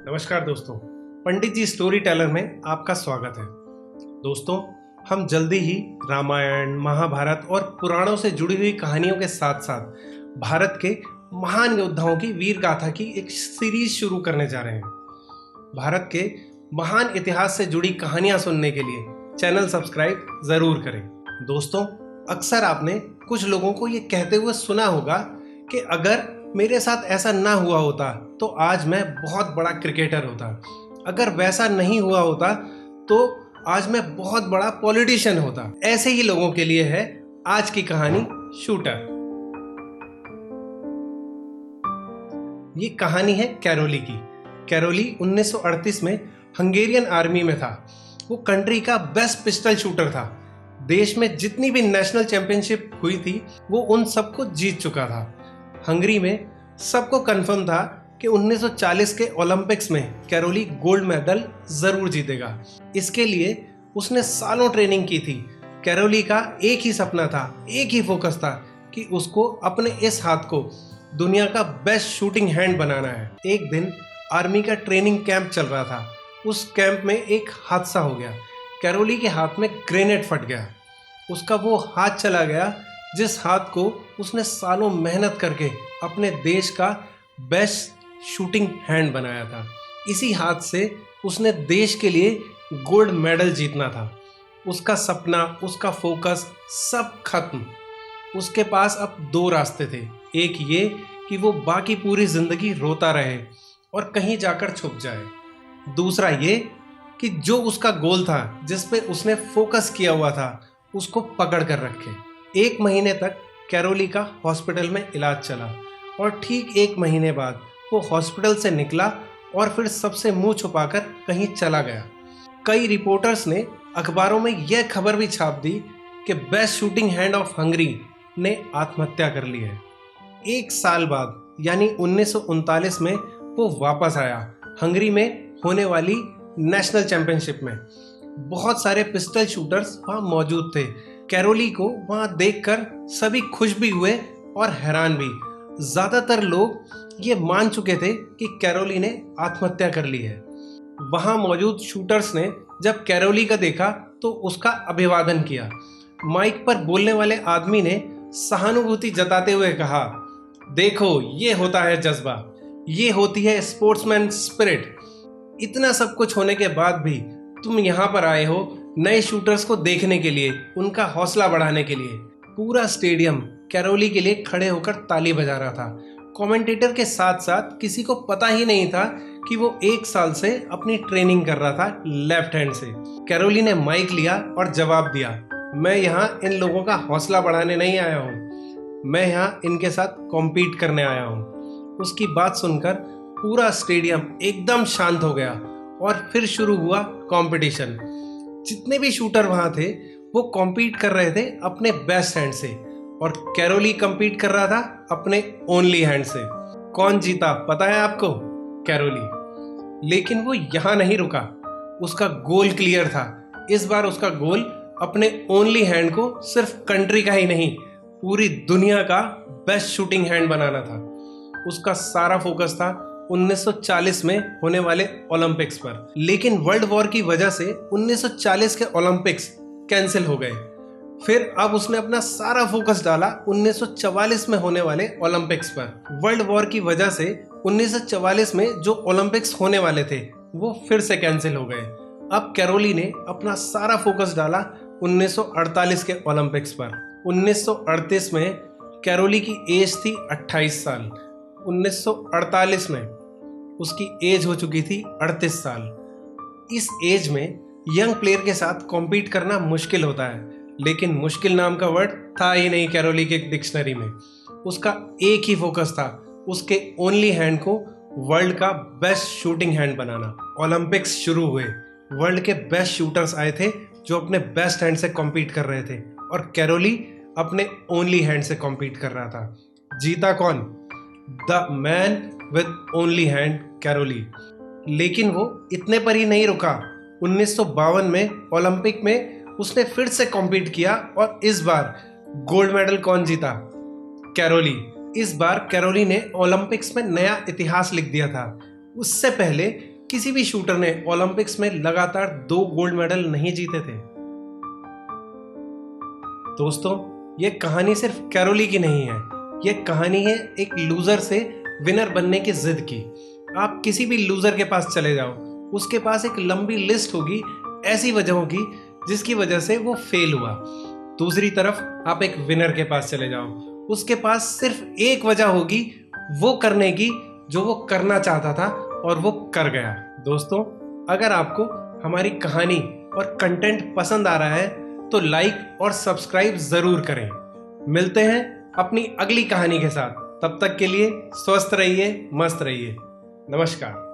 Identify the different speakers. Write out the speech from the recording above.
Speaker 1: नमस्कार दोस्तों, पंडित जी story teller में आपका स्वागत है। दोस्तों, हम जल्दी ही रामायण, महाभारत और पुराणों से जुड़ी हुई कहानियों के साथ साथ भारत के महान योद्धाओं की वीर गाथा की एक सीरीज शुरू करने जा रहे हैं। भारत के महान इतिहास से जुड़ी कहानियां सुनने के लिए चैनल सब्सक्राइब जरूर करें। दोस्तों, अक्सर आपने कुछ लोगों को ये कहते हुए सुना होगा कि अगर मेरे साथ ऐसा ना हुआ होता तो आज मैं बहुत बड़ा क्रिकेटर होता, अगर वैसा नहीं हुआ होता तो आज मैं बहुत बड़ा पॉलिटिशियन होता। ऐसे ही लोगों के लिए है आज की कहानी शूटर। ये कहानी है कैरोली की। कैरोली 1938 में हंगेरियन आर्मी में था। वो कंट्री का बेस्ट पिस्टल शूटर था। देश में जितनी भी नेशनल चैंपियनशिप हुई थी वो उन सबको जीत चुका था। हंगरी में सबको कंफर्म था कि 1940 के ओलंपिक्स में कैरोली गोल्ड मेडल जरूर जीतेगा। इसके लिए उसने सालों ट्रेनिंग की थी। कैरोली का एक ही सपना था, एक ही फोकस था कि उसको अपने इस हाथ को दुनिया का बेस्ट शूटिंग हैंड बनाना है। एक दिन आर्मी का ट्रेनिंग कैंप चल रहा था। उस कैंप में एक हादसा हो गया। कैरोली के हाथ में ग्रेनेड फट गया। उसका वो हाथ चला गया जिस हाथ को उसने सालों मेहनत करके अपने देश का बेस्ट शूटिंग हैंड बनाया था। इसी हाथ से उसने देश के लिए गोल्ड मेडल जीतना था। उसका सपना, उसका फोकस सब खत्म। उसके पास अब दो रास्ते थे। एक ये कि वो बाकी पूरी जिंदगी रोता रहे और कहीं जाकर छुप जाए। दूसरा ये कि जो उसका गोल था, जिस पे उसने फोकस किया हुआ था, उसको पकड़ कर रखे। 1 महीने तक कैरोली का हॉस्पिटल में इलाज चला और ठीक 1 महीने बाद वो हॉस्पिटल से निकला और फिर सबसे मुंह छुपाकर कहीं चला गया। कई रिपोर्टर्स ने अखबारों में यह खबर भी छाप दी कि best shooting hand of Hungary ने आत्महत्या कर ली है। 1 साल बाद यानी 1939 में वो वापस आया। हंगरी में होने वाली नेशनल चैंपियनशिप में बहुत सारे पिस्टल शूटर्स वहाँ मौजूद थे। कैरोली को वहाँ देखकर सभी खुश भी हुए और हैरान भी। ज़्यादातर लोग ये मान चुके थे कि कैरोली ने आत्महत्या कर ली है। वहाँ मौजूद शूटर्स ने जब कैरोली का देखा तो उसका अभिवादन किया। माइक पर बोलने वाले आदमी ने सहानुभूति जताते हुए कहा, देखो ये होता है जज्बा, ये होती है स्पोर्ट्समैन स्पिरिट। इतना सब कुछ होने के बाद भी तुम यहाँ पर आए हो नए शूटर्स को देखने के लिए, उनका हौसला बढ़ाने के लिए। पूरा स्टेडियम कैरोली के लिए खड़े होकर ताली बजा रहा था। कमेंटेटर के साथ साथ किसी को पता ही नहीं था कि वो 1 साल से अपनी ट्रेनिंग कर रहा था लेफ्ट हैंड से। कैरोली ने माइक लिया और जवाब दिया, मैं यहाँ इन लोगों का हौसला बढ़ाने नहीं आया हूँ, मैं यहाँ इनके साथ कॉम्पीट करने आया हूँ। उसकी बात सुनकर पूरा स्टेडियम एकदम शांत हो गया और फिर शुरू हुआ कंपटीशन। जितने भी शूटर वहां थे वो कॉम्पीट कर रहे थे अपने बेस्ट हैंड से और कैरोली कॉम्पीट कर रहा था अपने ओनली हैंड से। कौन जीता पता है आपको? कैरोली। लेकिन वो यहाँ नहीं रुका। उसका गोल क्लियर था। इस बार उसका गोल अपने ओनली हैंड को सिर्फ कंट्री का ही नहीं, पूरी दुनिया का बेस्ट शूटिंग हैंड बनाना था। उसका सारा फोकस था 1940 में होने वाले ओलंपिक्स पर। लेकिन वर्ल्ड वॉर की वजह से 1940 के ओलंपिक्स कैंसिल हो गए। फिर अब उसने अपना सारा फोकस डाला 1944 में होने वाले ओलंपिक्स पर। वर्ल्ड वॉर की वजह से 1944 में जो ओलंपिक्स होने वाले थे वो फिर से कैंसिल हो गए। अब कैरोली ने अपना सारा फोकस डाला 1948 के ओलंपिक्स पर। 1938 में कैरोली की एज थी 28 साल। 1948 में उसकी एज हो चुकी थी 38 साल। इस एज में यंग प्लेयर के साथ कॉम्पीट करना मुश्किल होता है, लेकिन मुश्किल नाम का वर्ड था ही नहीं कैरोली के डिक्शनरी में। उसका एक ही फोकस था, उसके ओनली हैंड को वर्ल्ड का बेस्ट शूटिंग हैंड बनाना। ओलंपिक्स शुरू हुए। वर्ल्ड के बेस्ट शूटर्स आए थे जो अपने बेस्ट हैंड से कॉम्पीट कर रहे थे और कैरोली अपने ओनली हैंड से कॉम्पीट कर रहा था। जीता कौन? The man with only hand, Caroli. लेकिन वो इतने पर ही नहीं रुका। 1952 में ओलंपिक में उसने फिर से कॉम्पीट किया और इस बार गोल्ड मेडल कौन जीता? कैरोली। इस बार कैरोली ने ओलंपिक्स में नया इतिहास लिख दिया था। उससे पहले किसी भी शूटर ने ओलंपिक्स में लगातार 2 गोल्ड मेडल नहीं जीते थे। दोस्तों, ये कहानी सिर्फ कैरोली की नहीं है, ये कहानी है एक लूजर से विनर बनने की जिद की। आप किसी भी लूजर के पास चले जाओ, उसके पास एक लंबी लिस्ट होगी ऐसी वजहों की जिसकी वजह से वो फेल हुआ। दूसरी तरफ आप एक विनर के पास चले जाओ, उसके पास सिर्फ एक वजह होगी वो करने की जो वो करना चाहता था और वो कर गया। दोस्तों, अगर आपको हमारी कहानी और कंटेंट पसंद आ रहा है तो लाइक और सब्सक्राइब जरूर करें। मिलते हैं अपनी अगली कहानी के साथ। तब तक के लिए स्वस्थ रहिए, मस्त रहिए। नमस्कार।